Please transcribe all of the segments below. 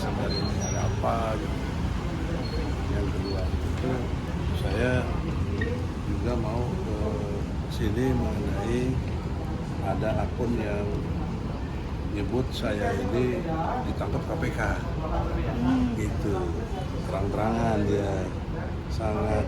Sampai ini ada apa gitu. Yang kedua itu saya juga mau ke sini mengenai ada akun yang nyebut saya ini ditangkap KPK gitu, terang-terangan dia sangat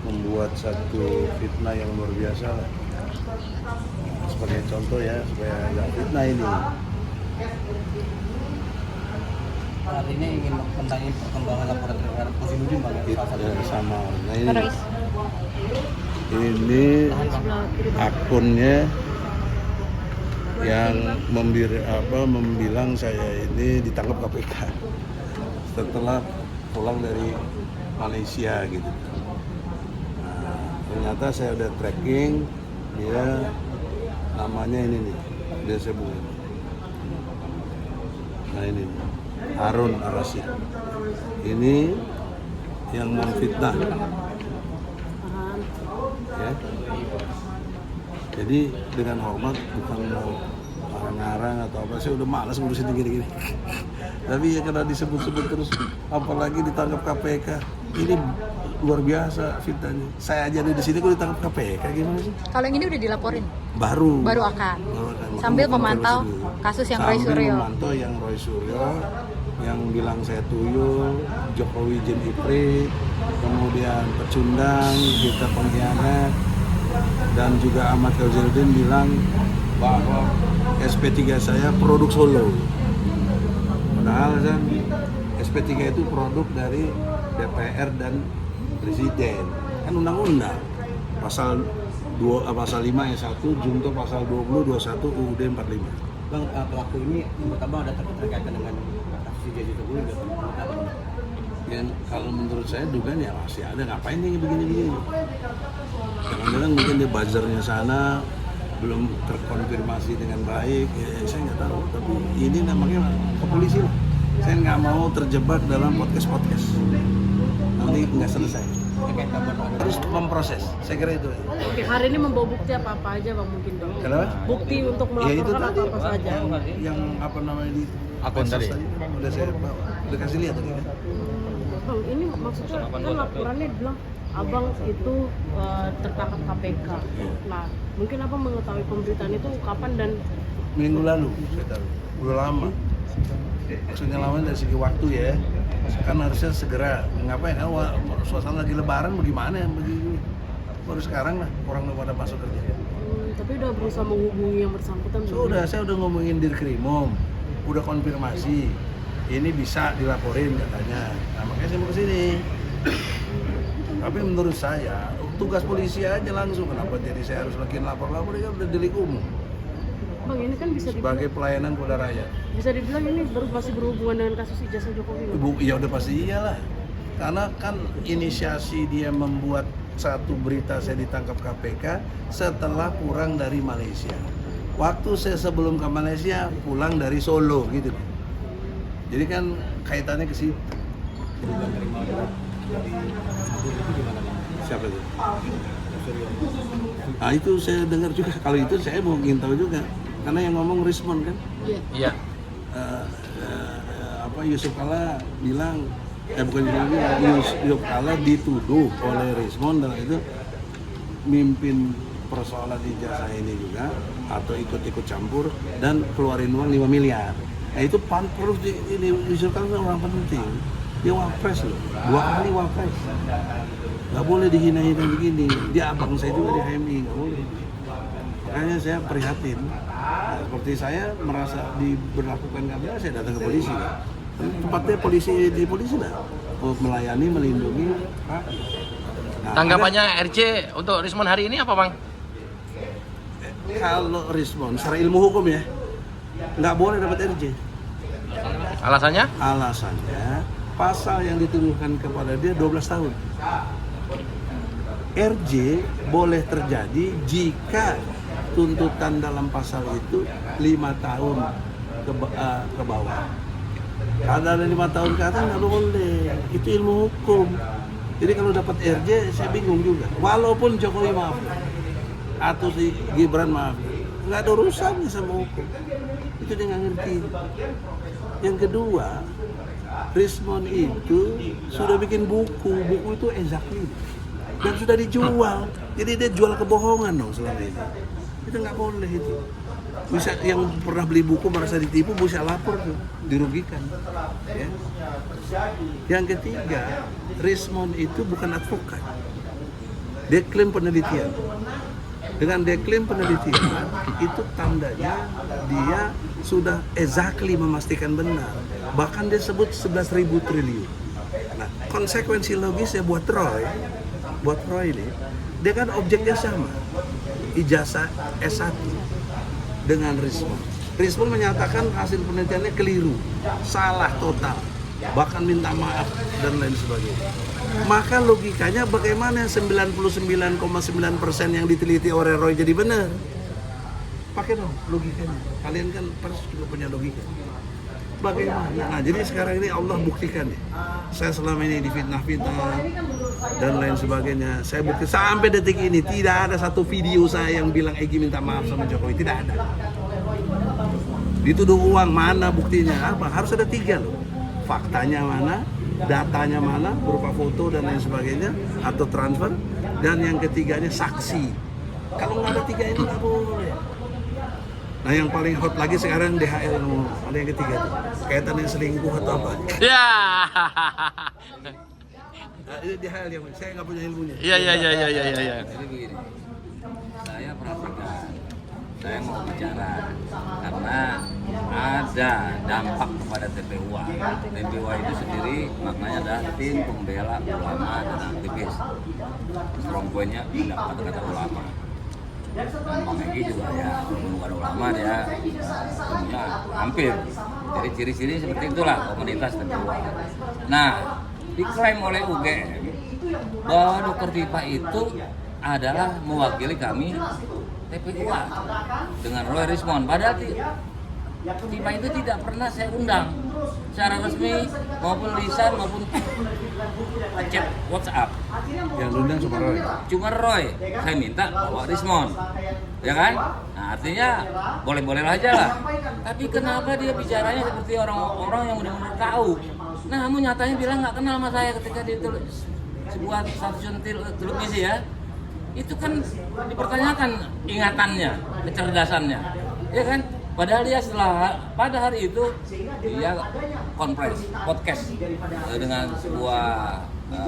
membuat satu fitnah yang luar biasa lah. Sebagai contoh ya, supaya nggak fitnah ini. Hari ini ingin bertanya perkembangan laporan terhadap Kosinudin Bang. Sama. Nah ini akunnya yang membilang saya ini ditangkap KPK setelah pulang dari Malaysia gitu. Nah, ternyata saya udah tracking dia namanya ini nih, dia sebut. Nah ini Harun Ar-Rasyid. Ini yang memfitnah. Ya. Jadi dengan hormat, bukan mau ngarang-ngarang atau apa, saya udah malas ngurusin gini-gini. Tapi ya karena disebut-sebut terus, apalagi ditangkap KPK, ini luar biasa fitnahnya. Saya aja di sini kok ditangkap KPK, gimana sih? Kalau yang ini udah dilaporin? Baru akan. Sambil memantau kasus yang Roy Suryo. Sambil memantau yang Roy Suryo, yang bilang saya tuyul, Jokowi Jen Iprit, kemudian pecundang, kita pengkhianat, dan juga Ahmad Khairuddin bilang bahwa SP3 saya produk Solo. Padahal kan SP3 itu produk dari DPR dan Presiden, kan undang-undang pasal 5 ayat 1 junto pasal 20 21 UUD 45. Bang, pelaku ini pertama ada terkaitan dengan kasus Jaji Tugul nggak? Yang kalau menurut saya dugaan ya masih ada, ngapain dia begini-begini. Kadang-kadang mungkin dia buzzernya sana belum terkonfirmasi dengan baik, ya saya nggak tahu. Tapi ini namanya ke polisi lah. Saya nggak mau terjebak dalam podcast. Nanti nggak selesai. Harus memproses, saya kira itu. Oke, hari ini membawa bukti apa aja Bang mungkin Bang? Kenapa? Bukti untuk Ya itu melaporkan tadi, apa saja? yang apa namanya di Akun tadi? Udah saya bawa, udah kasih lihat tadi kan. Bang, ini maksudnya kan laporannya bilang Abang itu tertangkap KPK. Nah, mungkin Abang mengetahui pemberitaan itu kapan dan Minggu lalu saya tahu, udah lama. Maksudnya lama dari segi waktu ya, kan harusnya segera. Ngapain? Suasana lagi lebaran bagaimana ya begini? Baru sekarang lah orang udah pada masuk kerja. tapi udah berusaha menghubungi yang bersangkutan. Sudah, saya udah ngomongin Dirkrimum, udah konfirmasi. Ini bisa dilaporin katanya. Nah, makanya saya mau kesini. Tapi menurut saya, tugas polisi aja langsung. Kenapa jadi saya harus lagi lapor-lapor? Ini kan udah delik umum. Bang, ini kan bisa dibilang, Sebagai pelayanan kepada rakyat. bisa dibilang ini masih berhubungan dengan kasus ijazah Jokowi. Bang? Ya udah pasti iyalah. Karena kan inisiasi dia membuat satu berita saya ditangkap KPK setelah pulang dari Malaysia. Waktu saya sebelum ke Malaysia pulang dari Solo gitu. Jadi kan kaitannya ke situ. Siapa itu? Nah itu saya dengar juga. Kalau itu saya mau ingin tahu juga. Karena yang ngomong Rismon kan. Iya. Yusuf Kalla bilang, bukan Yusuf Kalla dituduh oleh Rismon dan itu mimpin persoalan ijazah ini juga atau ikut-ikut campur dan keluarin uang 5 miliar. Nah itu perlu ini Yusuf Kalla orang penting. Dia wapres loh, 2 kali wapres. Nggak boleh dihina-hina begini. Dia abang saya juga di HMI, nggak boleh. Makanya saya prihatin. Nah, seperti saya merasa diberlakukan KPK, saya datang ke polisi. Kan? Tempatnya di polisi lah, melayani, melindungi. Nah, Tanggapannya RJ untuk Rismon hari ini apa, Bang? Kalau Rismon, secara ilmu hukum ya, nggak boleh dapat RJ. Alasannya? Alasannya, pasal yang dituduhkan kepada dia 12 tahun. RJ boleh terjadi jika tuntutan dalam pasal itu 5 tahun ke bawah. Kalau ada 5 tahun ke atas nggak boleh. Itu ilmu hukum. Jadi kalau dapat RJ saya bingung juga. Walaupun Jokowi maaf atau si Gibran maaf, nggak ada urusannya sama hukum. Itu Itu dia nggak ngerti. Yang kedua, Rismond itu sudah bikin buku itu exactly dan sudah dijual. Jadi dia jual kebohongan dong selama ini. Itu nggak boleh itu. Bisa yang pernah beli buku merasa ditipu bisa lapor tuh, dirugikan. Ya. Yang ketiga, Rismond itu bukan advokat. Dia klaim penelitian. Dengan dia klaim penelitian, itu tandanya dia sudah exactly memastikan benar. Bahkan dia sebut 11.000 triliun. Nah, konsekuensi logisnya buat Roy ini, dia kan objeknya sama. Ijazah S1 dengan Rismond. Rismond menyatakan hasil penelitiannya keliru, salah total, bahkan minta maaf dan lain sebagainya. Maka logikanya bagaimana 99,9% yang diteliti oleh Roy jadi benar? Pakai dong logikanya. Kalian kan pers juga punya logika. Bagaimana? Nah, jadi sekarang ini Allah buktikan ya. Saya selama ini difitnah-fitnah dan lain sebagainya. Saya bukti sampai detik ini tidak ada satu video saya yang bilang Egy minta maaf sama Jokowi. Tidak ada. Dituduh uang, mana buktinya? Apa? Harus ada 3 loh. Faktanya mana? Datanya mana? Berupa foto dan lain sebagainya atau transfer. Dan yang ketiganya saksi. Kalau nggak ada 3 ini nggak boleh. Nah yang paling hot lagi sekarang DHL ada yang ketiga tuh. Kaitan yang selingkuh atau apa? Ya. Nah, ini DHL yang saya nggak punya ilmunya. Iya. Jadi begini, saya perhatikan, saya mau bicara karena ada dampak kepada TPUA. TPUA itu sendiri maknanya adalah tim pembela ulama dan aktivis. Strong point-nya ada kata-kata ulama. Dan Bang Egy juga ya, bukan ulama dia punya hampir. Jadi ciri-ciri seperti itulah komunitas TPUA. Nah, diklaim oleh UGM bahwa Dr. Tipa itu adalah mewakili kami TPUA dengan Roy Rismond. Padahal Tipa itu tidak pernah saya undang secara resmi maupun lisan maupun chat WhatsApp. Yang undang cuma Roy. Cuma Roy, saya minta bawa Rismond, ya kan? Nah artinya boleh-boleh aja lah. Tapi kenapa dia bicaranya seperti orang-orang yang benar-benar tahu? Namun nyatanya bilang nggak kenal sama saya ketika di sebuah stasiun televisi ya. Itu kan dipertanyakan ingatannya, kecerdasannya, ya kan? Padahal dia pada hari itu dia podcast dengan sebuah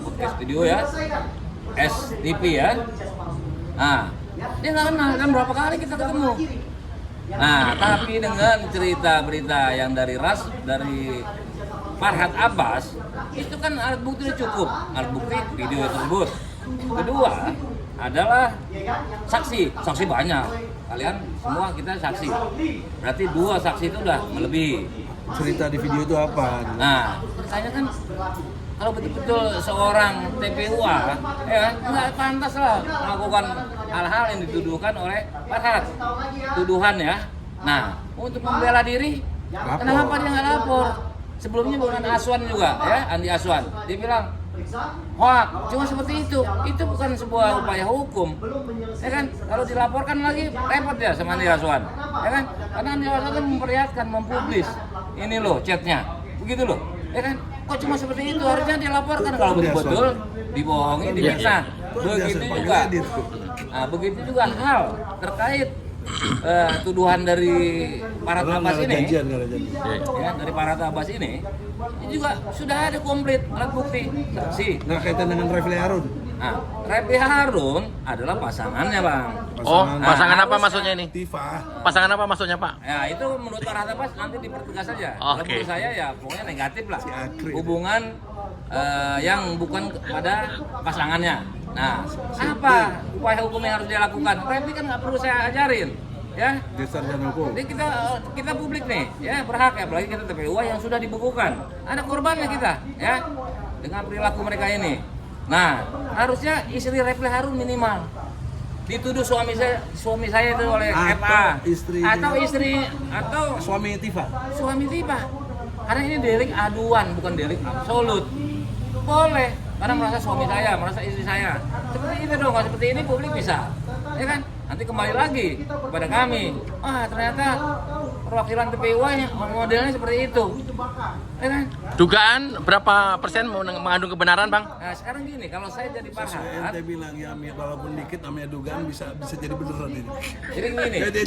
podcast video ya, STP ya. Nah, dia nggak kenal kan berapa kali kita ketemu. Nah, tapi dengan cerita berita yang dari Farhad Abbas itu kan alat bukti cukup, alat bukti video tersebut. Kedua adalah saksi banyak. Kalian semua kita saksi. Berarti 2 saksi itu udah melebihi. Cerita di video itu apa? Nah, saya kan kalau betul-betul seorang TPUA ya nggak pantas lah melakukan hal-hal yang dituduhkan oleh Farhad. Tuduhan ya. Nah, untuk membela diri, kenapa dia nggak lapor? Sebelumnya bukan Aswan juga ya, Andi Aswan. Dia bilang hoak, cuma seperti itu bukan sebuah upaya hukum, ya kan? Kalau dilaporkan lagi repot ya sama Andi Aswan, ya kan? Karena Andi Aswan kan memperlihatkan, mempublis ini loh chatnya, begitu loh, ya kan? Kok cuma seperti itu, harusnya dilaporkan kalau betul-betul dibohongi, difitnah. Begitu juga, nah begitu juga hal terkait tuduhan dari para Abbas ini, ya, dari para Abbas ini juga sudah ada komplit alat bukti saksi. Nah kaitan dengan Refli Harun. Nah, Refli Harun adalah pasangannya bang. Pasangan apa maksudnya ini? Tifa. Pasangan apa maksudnya Pak? Ya itu menurut para Abbas nanti dipertegas saja. Kalau Oke. menurut saya ya pokoknya negatif lah. Si Akri. Hubungan yang bukan kepada pasangannya. Nah, apa upaya hukum yang harus dia lakukan? Refli kan nggak perlu saya ajarin, ya. Dasar dan hukum. Jadi kita publik nih, ya berhak ya, apalagi kita TPUA yang sudah dibukukan. Ada korbannya kita, ya, dengan perilaku mereka ini. Nah, harusnya istri Refli Harun minimal dituduh suami saya itu oleh FA atau istri atau suami Tifa. Karena ini delik aduan bukan delik absolut. Boleh, karena merasa suami saya, merasa istri saya. Seperti itu dong, kalau seperti ini publik bisa, ya kan? Nanti kembali lagi kepada kami. Ternyata perwakilan TPUA-nya modelnya seperti itu. Ya kan? Dugaan berapa persen mengandung kebenaran, Bang? Nah, sekarang gini, kalau saya jadi Sesuai Farhat, ente bilang ya, walaupun dikit namanya dugaan bisa jadi beneran ini. jadi gini. Jadi